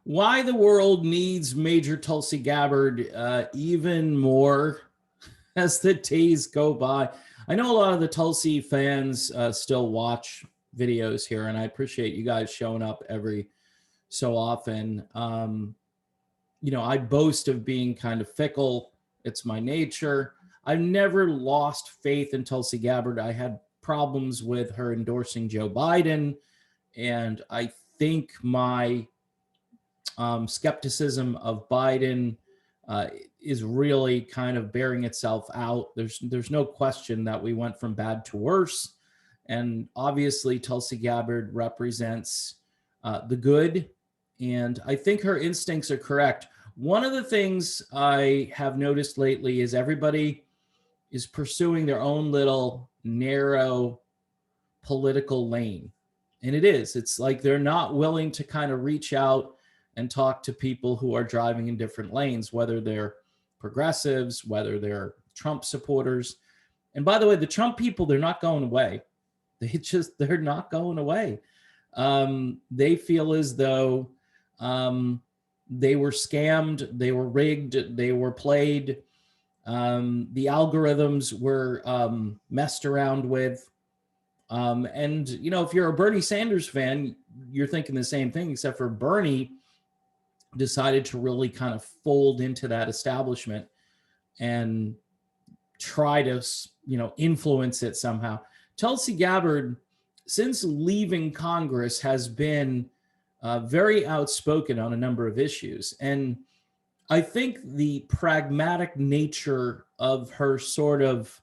Why the world needs Major Tulsi Gabbard even more as the days go by. I know a lot of the Tulsi fans still watch videos here, and I appreciate you guys showing up every so often. I boast of being kind of fickle. It's my nature. I've never lost faith in Tulsi Gabbard. I had problems with her endorsing Joe Biden, and I think my skepticism of Biden is really kind of bearing itself out. There's no question that we went from bad to worse, and obviously Tulsi Gabbard represents the good, and I think her instincts are correct. One of the things I have noticed lately is everybody is pursuing their own little narrow political lane, and it's like they're not willing to kind of reach out and talk to people who are driving in different lanes, whether they're progressives, whether they're Trump supporters. And by the way, the Trump people, they're not going away. They're not going away. They feel as though they were scammed, they were rigged, they were played. The algorithms were messed around with. And, if you're a Bernie Sanders fan, you're thinking the same thing, except for Bernie decided to really kind of fold into that establishment and try to, influence it somehow. Tulsi Gabbard, since leaving Congress, has been very outspoken on a number of issues. And I think the pragmatic nature of her sort of,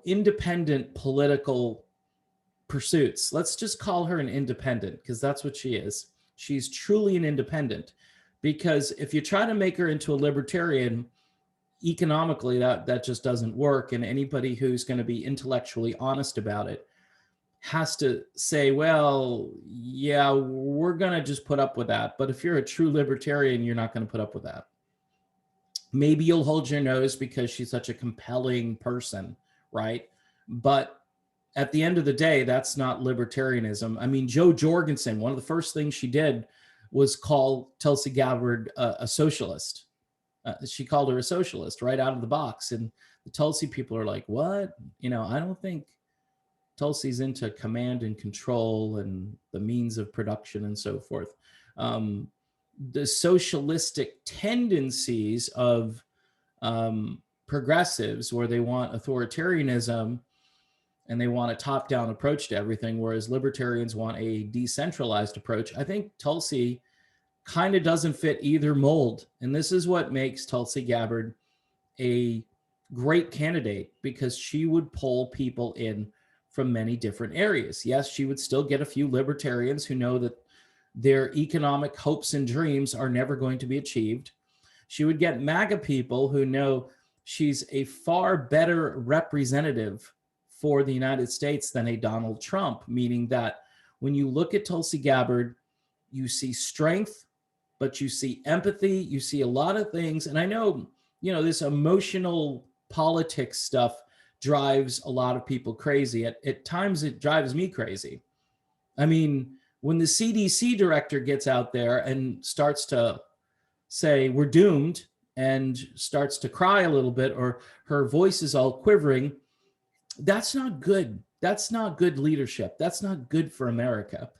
independent political pursuits. Let's just call her an independent, because that's what she is. She's truly an independent, because if you try to make her into a libertarian, economically, that just doesn't work. And anybody who's going to be intellectually honest about it has to say, well, yeah, we're going to just put up with that. But if you're a true libertarian, you're not going to put up with that. Maybe you'll hold your nose because she's such a compelling person, right? But at the end of the day, that's not libertarianism. I mean, Jo Jorgensen, one of the first things she did was call Tulsi Gabbard a socialist. She called her a socialist right out of the box. And the Tulsi people are like, what? I don't think Tulsi's into command and control and the means of production and so forth. The socialistic tendencies of progressives, where they want authoritarianism and they want a top-down approach to everything, whereas libertarians want a decentralized approach. I think Tulsi kind of doesn't fit either mold. And this is what makes Tulsi Gabbard a great candidate, because she would pull people in from many different areas. Yes, she would still get a few libertarians who know that their economic hopes and dreams are never going to be achieved. She would get MAGA people who know she's a far better representative for the United States than a Donald Trump, meaning that when you look at Tulsi Gabbard, you see strength, but you see empathy, you see a lot of things. And I know, this emotional politics stuff drives a lot of people crazy. At times it drives me crazy. I mean, when the CDC director gets out there and starts to say we're doomed and starts to cry a little bit, or her voice is all quivering, that's not good. That's not good leadership. That's not good for America.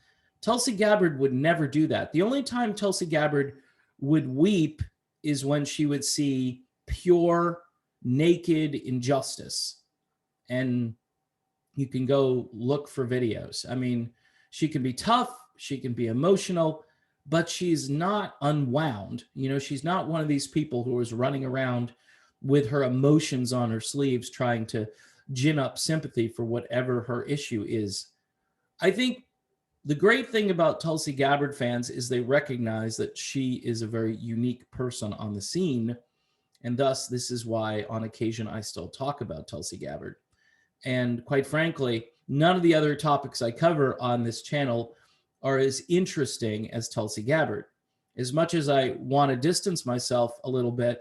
Tulsi Gabbard would never do that. The only time Tulsi Gabbard would weep is when she would see pure, naked injustice. And you can go look for videos. I mean, she can be tough, she can be emotional, but she's not unwound. She's not one of these people who is running around with her emotions on her sleeves trying to gin up sympathy for whatever her issue is. I think the great thing about Tulsi Gabbard fans is they recognize that she is a very unique person on the scene. And thus, this is why on occasion I still talk about Tulsi Gabbard. And quite frankly, none of the other topics I cover on this channel are as interesting as Tulsi Gabbard. As much as I want to distance myself a little bit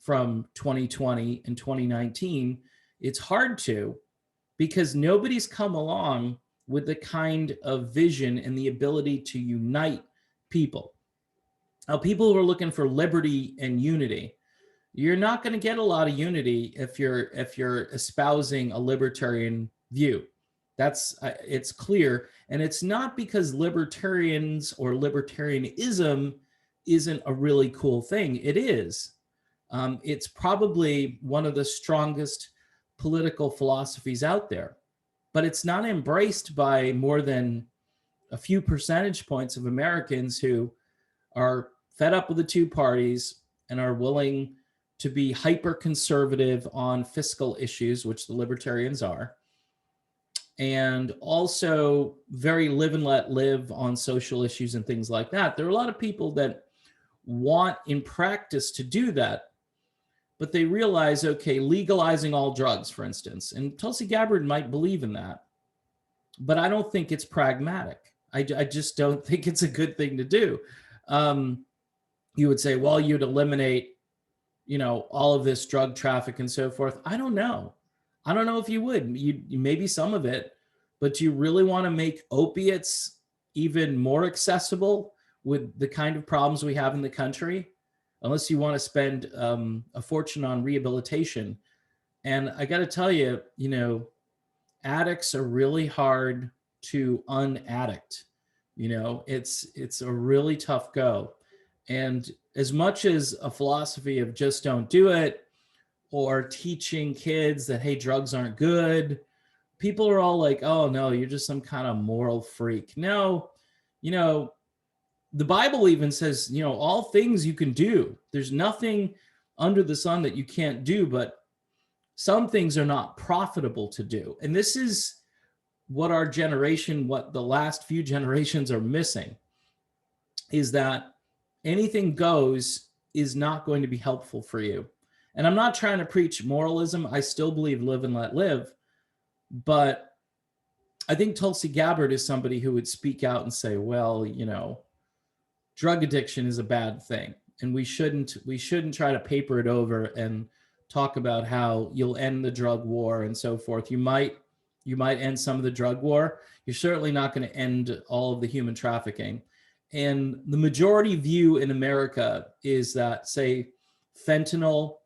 from 2020 and 2019, it's hard to, because nobody's come along with the kind of vision and the ability to unite people. Now, people who are looking for liberty and unity, you're not going to get a lot of unity if you're espousing a libertarian view. It's clear, and it's not because libertarians or libertarianism isn't a really cool thing. It is. It's probably one of the strongest political philosophies out there, but it's not embraced by more than a few percentage points of Americans who are fed up with the two parties and are willing to be hyper conservative on fiscal issues, which the libertarians are, and also very live and let live on social issues and things like that. There are a lot of people that want in practice to do that, but they realize, okay, legalizing all drugs, for instance, and Tulsi Gabbard might believe in that, but I don't think it's pragmatic. I just don't think it's a good thing to do. You would say, well, you'd eliminate, all of this drug traffic and so forth. I don't know. I don't know if you would. You maybe some of it, but do you really want to make opiates even more accessible with the kind of problems we have in the country? Unless you want to spend a fortune on rehabilitation. And I got to tell you, addicts are really hard to unaddict. It's a really tough go. And as much as a philosophy of just don't do it, or teaching kids that, hey, drugs aren't good, people are all like, oh no, you're just some kind of moral freak. No, the Bible even says, all things you can do. There's nothing under the sun that you can't do, but some things are not profitable to do. And this is what our generation, what the last few generations are missing, is that anything goes is not going to be helpful for you. And I'm not trying to preach moralism. I still believe live and let live. But I think Tulsi Gabbard is somebody who would speak out and say, well, drug addiction is a bad thing, and we shouldn't try to paper it over and talk about how you'll end the drug war and so forth. You might end some of the drug war. You're certainly not going to end all of the human trafficking. And the majority view in America is that, say, fentanyl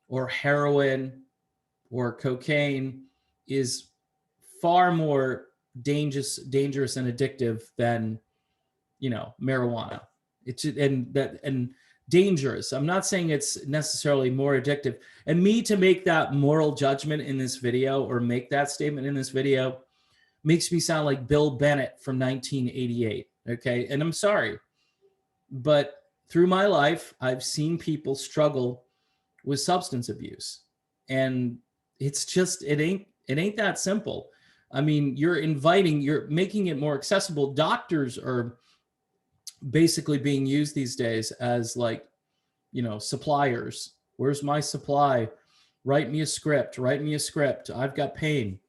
or heroin or cocaine is far more dangerous and addictive than, marijuana. And dangerous. I'm not saying it's necessarily more addictive. And me to make that moral judgment in this video, or make that statement in this video, makes me sound like Bill Bennett from 1988. Okay. And I'm sorry, but through my life, I've seen people struggle with substance abuse, and it's just, it ain't that simple. I mean, you're making it more accessible. Doctors are basically being used these days as suppliers. Where's my supply? Write me a script. I've got pain.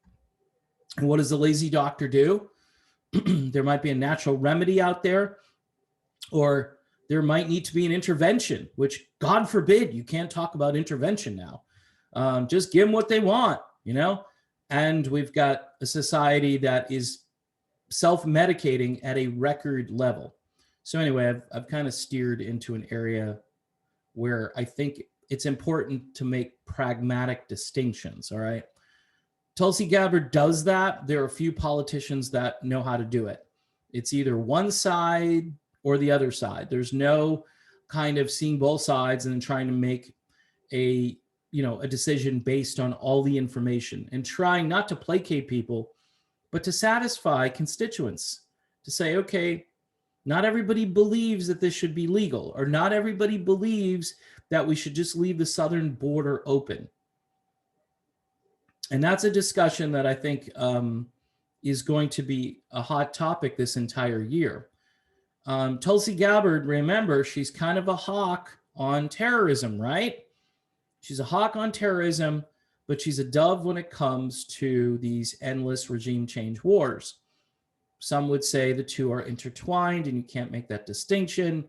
And what does the lazy doctor do? There might be a natural remedy out there, or there might need to be an intervention, which, God forbid, you can't talk about intervention now. Just give them what they want, And we've got a society that is self-medicating at a record level. So anyway, I've kind of steered into an area where I think it's important to make pragmatic distinctions, all right? Tulsi Gabbard does that. There are a few politicians that know how to do it. It's either one side or the other side. There's no kind of seeing both sides and then trying to make a decision based on all the information, and trying not to placate people, but to satisfy constituents, to say, okay, not everybody believes that this should be legal, or not everybody believes that we should just leave the southern border open. And that's a discussion that I think is going to be a hot topic this entire year. Tulsi Gabbard, remember, she's kind of a hawk on terrorism, right? She's a hawk on terrorism, but she's a dove when it comes to these endless regime change wars. Some would say the two are intertwined and you can't make that distinction.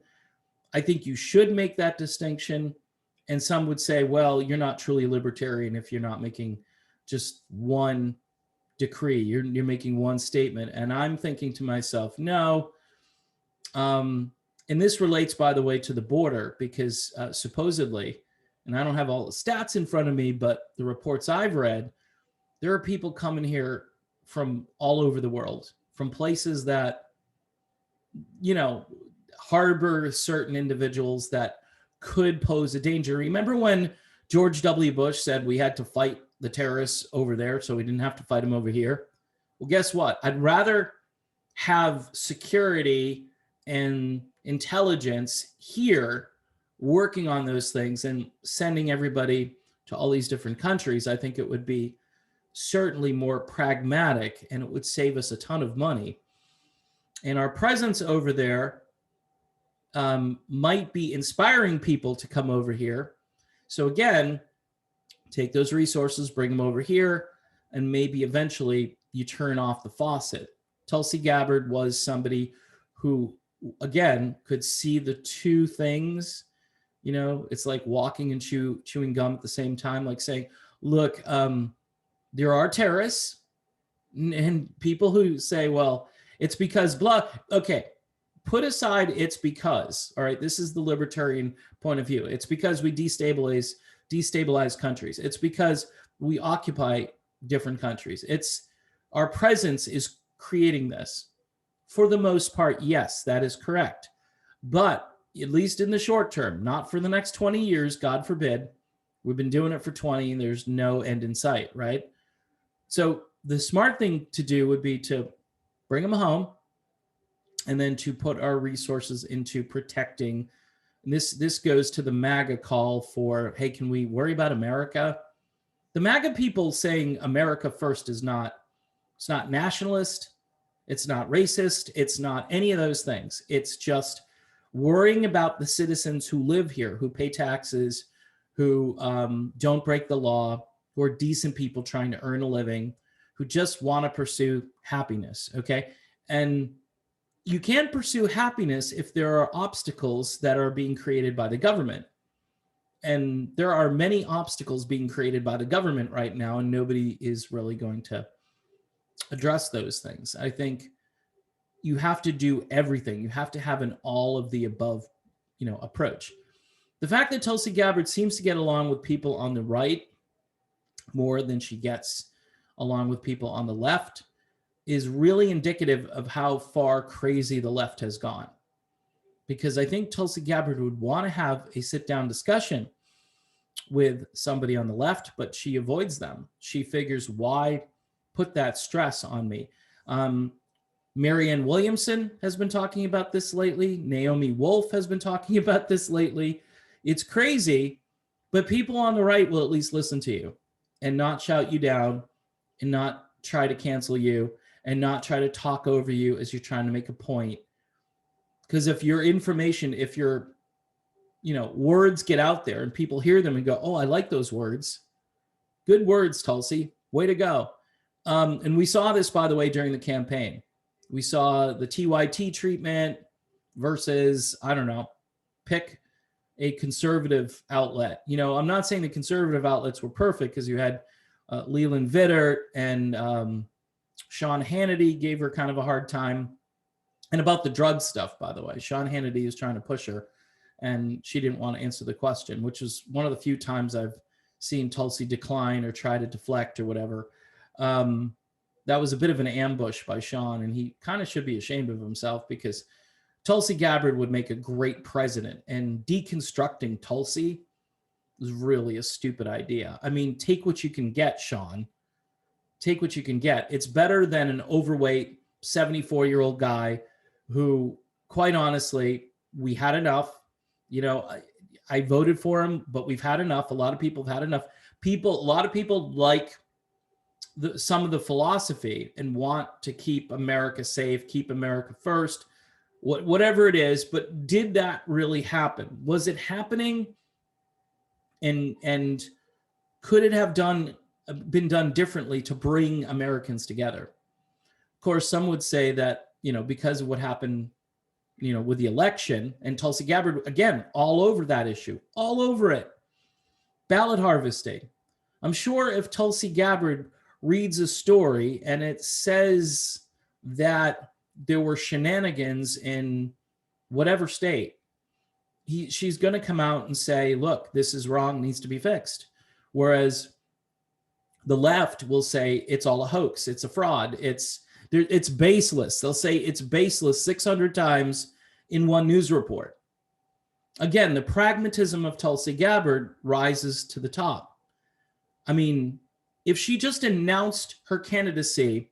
I think you should make that distinction. And some would say, well, you're not truly libertarian if you're not making just one decree. You're making one statement. And I'm thinking to myself, no. And this relates, by the way, to the border, because supposedly, and I don't have all the stats in front of me, but the reports I've read, there are people coming here from all over the world, from places that, harbor certain individuals that could pose a danger. Remember when George W. Bush said we had to fight the terrorists over there so we didn't have to fight them over here? Well, guess what? I'd rather have security and intelligence here working on those things and sending everybody to all these different countries. I think it would be certainly more pragmatic, and it would save us a ton of money. And our presence over there might be inspiring people to come over here. So again, take those resources, bring them over here, and maybe eventually you turn off the faucet. Tulsi Gabbard was somebody who, again, could see the two things. It's like walking and chewing gum at the same time, like saying, look, there are terrorists and people who say, well, it's because blah. Okay, put aside it's because. All right, this is the libertarian point of view. It's because we destabilize countries. It's because we occupy different countries. It's our presence is creating this. For the most part, yes, that is correct. But at least in the short term, not for the next 20 years, God forbid. We've been doing it for 20 and there's no end in sight, right? So the smart thing to do would be to bring them home and then to put our resources into protecting. And this goes to the MAGA call for, hey, can we worry about America? The MAGA people saying America first it's not nationalist, it's not racist, it's not any of those things. It's just worrying about the citizens who live here, who pay taxes, who don't break the law, who are decent people trying to earn a living, who just want to pursue happiness, okay? And you can't pursue happiness if there are obstacles that are being created by the government. And there are many obstacles being created by the government right now, and nobody is really going to address those things. I think you have to do everything. You have to have an all of the above, approach. The fact that Tulsi Gabbard seems to get along with people on the right more than she gets along with people on the left is really indicative of how far crazy the left has gone. Because I think Tulsi Gabbard would want to have a sit-down discussion with somebody on the left, but she avoids them. She figures, why put that stress on me? Marianne Williamson has been talking about this lately. Naomi Wolf has been talking about this lately. It's crazy, but people on the right will at least listen to you and not shout you down and not try to cancel you and not try to talk over you as you're trying to make a point. Because if your information, if your words get out there and people hear them and go, oh, I like those words. Good words, Tulsi. Way to go. And we saw this, by the way, during the campaign. We saw the TYT treatment versus, I don't know, pick a conservative outlet. I'm not saying the conservative outlets were perfect, because you had Leland Vittert and Sean Hannity gave her kind of a hard time. And about the drug stuff, by the way, Sean Hannity was trying to push her and she didn't want to answer the question, which is one of the few times I've seen Tulsi decline or try to deflect or whatever. That was a bit of an ambush by Sean, and he kind of should be ashamed of himself, because Tulsi Gabbard would make a great president, and deconstructing Tulsi is really a stupid idea. I mean, take what you can get, Sean. Take what you can get. It's better than an overweight 74-year-old guy who, quite honestly, we had enough. I voted for him, but we've had enough. A lot of people have had enough. A lot of people like some of the philosophy and want to keep America safe, keep America first, whatever it is. But did that really happen? Was it happening? And could it have been done differently to bring Americans together? Of course, some would say that, because of what happened, with the election, and Tulsi Gabbard, again, all over that issue, all over it. Ballot harvesting. I'm sure if Tulsi Gabbard reads a story and it says that there were shenanigans in whatever state, she's going to come out and say, look, this is wrong, needs to be fixed. Whereas the left will say it's all a hoax, it's a fraud, it's baseless. They'll say it's baseless 600 times in one news report. Again, the pragmatism of Tulsi Gabbard rises to the top. I mean, if she just announced her candidacy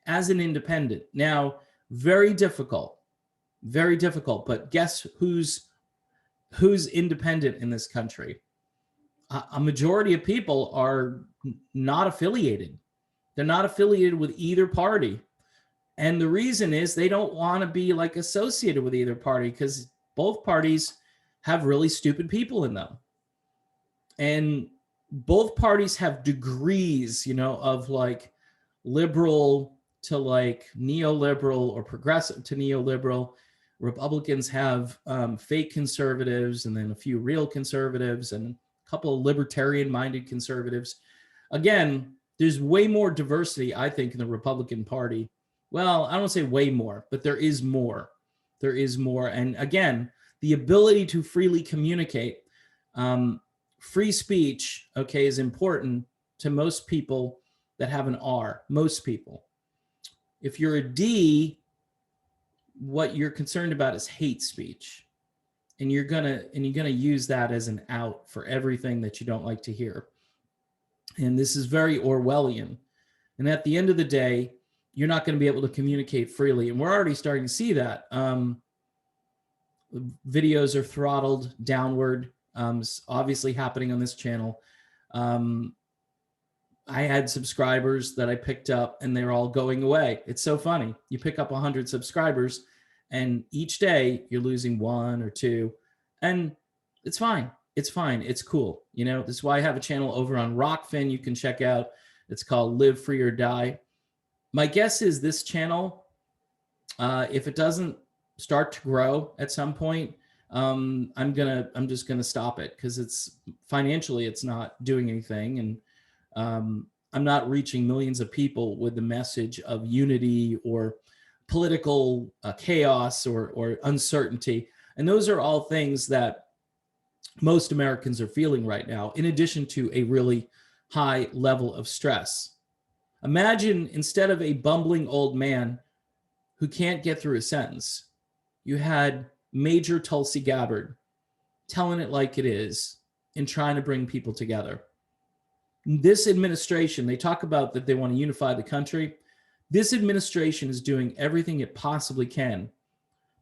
as an independent, now, very difficult, but guess who's independent in this country? A majority of people are not affiliated. They're not affiliated with either party. And the reason is they don't want to be like associated with either party because both parties have really stupid people in them. And both parties have degrees, you know, of like liberal to like neoliberal or progressive to neoliberal. Republicans have fake conservatives and then a few real conservatives and a couple of libertarian-minded conservatives. Again, there's way more diversity, I think, in the Republican Party. Well, I don't say way more, but there is more. There is more. And again, the ability to freely communicate, free speech, okay, is important to most people that have an R, most people. If you're a D, what you're concerned about is hate speech. And you're gonna use that as an out for everything that you don't like to hear. And this is very Orwellian. And at the end of the day, you're not going to be able to communicate freely. And we're already starting to see that. Videos are throttled downward. It's obviously happening on this channel. I had subscribers that I picked up and they're all going away. It's so funny. You pick up 100 subscribers and each day you're losing 1 or 2, and it's fine. It's fine. It's cool. You know, this is why I have a channel over on Rockfin you can check out. It's called Live Free or Die. My guess is this channel, if it doesn't start to grow at some point, I'm just gonna stop it because it's financially it's not doing anything, and I'm not reaching millions of people with the message of unity or political chaos or uncertainty. And those are all things that most Americans are feeling right now, in addition to a really high level of stress. Imagine instead of a bumbling old man who can't get through a sentence, you had Major Tulsi Gabbard telling it like it is and trying to bring people together. This administration, they talk about that they want to unify the country. This administration is doing everything it possibly can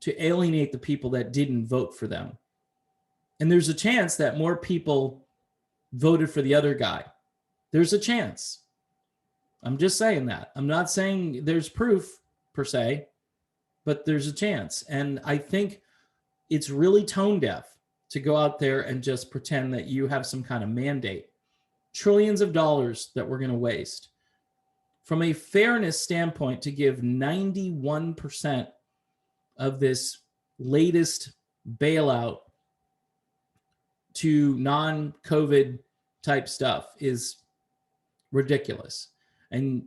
to alienate the people that didn't vote for them. And there's a chance that more people voted for the other guy. There's a chance. I'm just saying that. I'm not saying there's proof per se, but there's a chance. And I think it's really tone deaf to go out there and just pretend that you have some kind of mandate. Trillions of dollars that we're going to waste. From a fairness standpoint, to give 91% of this latest bailout to non-COVID type stuff is ridiculous. And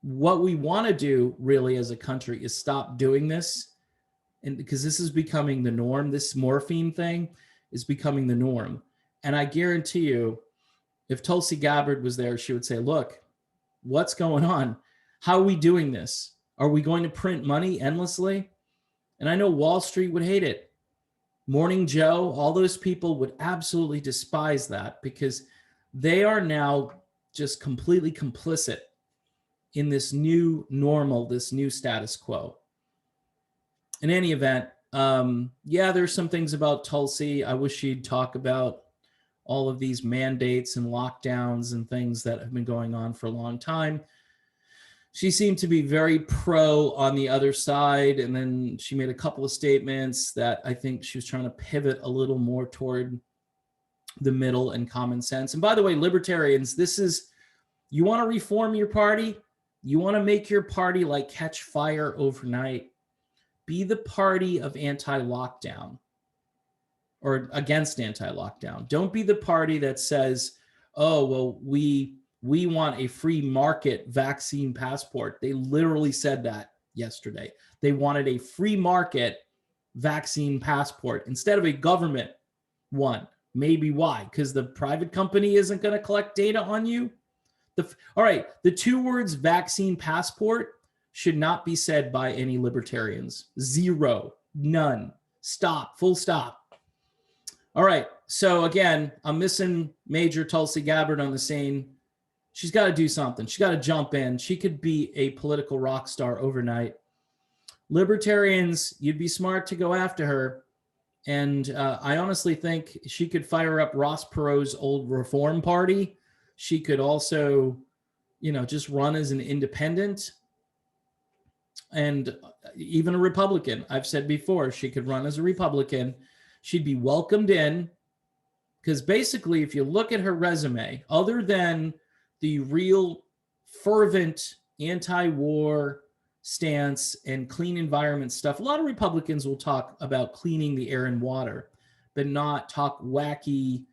what we want to do really as a country is stop doing this. And because this is becoming the norm, this morphine thing is becoming the norm. And I guarantee you, if Tulsi Gabbard was there, she would say, look, what's going on? How are we doing this? Are we going to print money endlessly? And I know Wall Street would hate it. Morning Joe, all those people would absolutely despise that because they are now just completely complicit in this new normal, this new status quo. In any event, yeah, there's some things about Tulsi. I wish she'd talk about all of these mandates and lockdowns and things that have been going on for a long time. She seemed to be very pro on the other side, and then she made a couple of statements that I think she was trying to pivot a little more toward the middle and common sense. And by the way, libertarians, this is, you want to reform your party? You want to make your party like catch fire overnight? Be the party of anti-lockdown or against anti-lockdown. Don't be the party that says, oh, well, we We want a free market vaccine passport. They literally said that yesterday. They wanted a free market vaccine passport instead of a government one. Maybe why? Because the private company isn't going to collect data on you. All right, the two words vaccine passport should not be said by any libertarians. Zero, none, stop, full stop. All right, so again, I'm missing Major Tulsi Gabbard on the scene. She's got to do something. She's got to jump in. She could be a political rock star overnight. Libertarians, you'd be smart to go after her. And I honestly think she could fire up Ross Perot's old Reform Party. She could also, just run as an independent and even a Republican. I've said before, she could run as a Republican. She'd be welcomed in because basically, if you look at her resume, other than the real fervent anti-war stance and clean environment stuff, a lot of Republicans will talk about cleaning the air and water, but not talk wacky,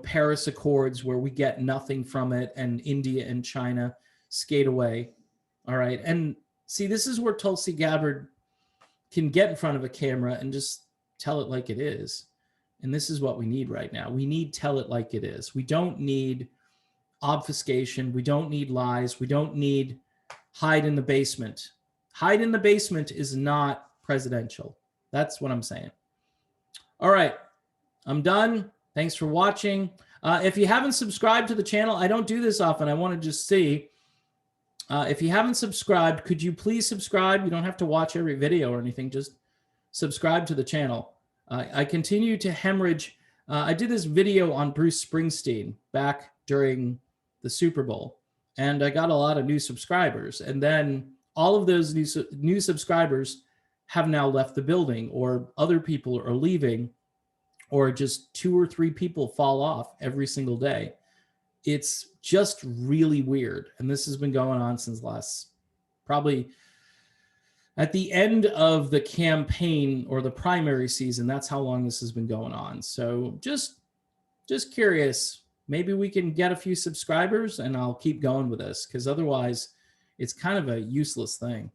Paris Accords where we get nothing from it and India and China skate away. All right. And see, this is where Tulsi Gabbard can get in front of a camera and just tell it like it is. And this is what we need right now. We need tell it like it is. We don't need obfuscation. We don't need lies. We don't need hide in the basement. Hide in the basement is not presidential. That's what I'm saying. All right. I'm done. Thanks for watching. If you haven't subscribed to the channel, I don't do this often. I want to just see. If you haven't subscribed, could you please subscribe? You don't have to watch every video or anything. Just subscribe to the channel. I continue to hemorrhage. I did this video on Bruce Springsteen back during the Super Bowl, and I got a lot of new subscribers. And then all of those new subscribers have now left the building, or other people are leaving, or just 2 or 3 people fall off every single day. It's just really weird. And this has been going on since probably at the end of the campaign or the primary season. That's how long this has been going on. So just curious, maybe we can get a few subscribers and I'll keep going with this, because otherwise it's kind of a useless thing.